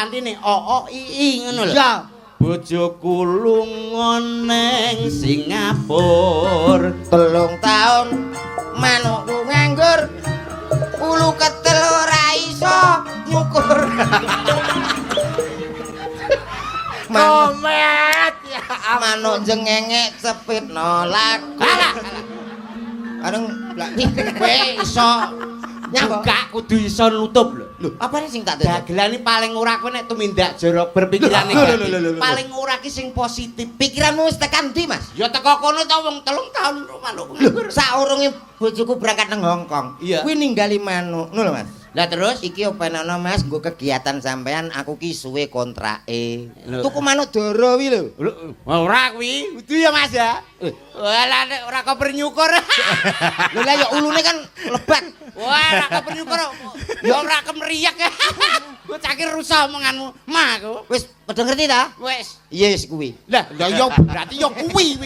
lantine o ii ngono lho. Iya. Bojoku lunga neng Singapura 3 tahun manukku nganggur. Ulu ketel ora iso ngukur. Komet ya Manuk jengengek cepit nolak. Areng lak kowe iso Enggak kudu iso nutup lho. Lho, apane sing tak tutup? Dagelane paling ora kowe nek tumindak jorok berpikiran negatif. Paling ora ki sing positif. Pikiranmu wis tekan ndi, Mas? Ya teko kono ta wong 3 tahun manuk. Lho, saurunge bojoku berangkat nang Hong Kong. Iya. Kuwi ninggali manuk, ngono lho, Mas. Lah terus Iki openono Mas, nggo kegiatan sampean aku ki suwe kontrake. Lho. Tuku manuk doro wi lho. ora kuwi. Kudu ya Mas ya. Walah nek ora koper nyukur. Lho lah ya ulune kan lebat. Wah, ora koper nyukur. Ya ora kemriyak. Ku cakir rusak omonganmu. Mah aku. Wis padha ngerti ta? Wis. Iya wis kuwi. Lah, ya berarti ya kuwi.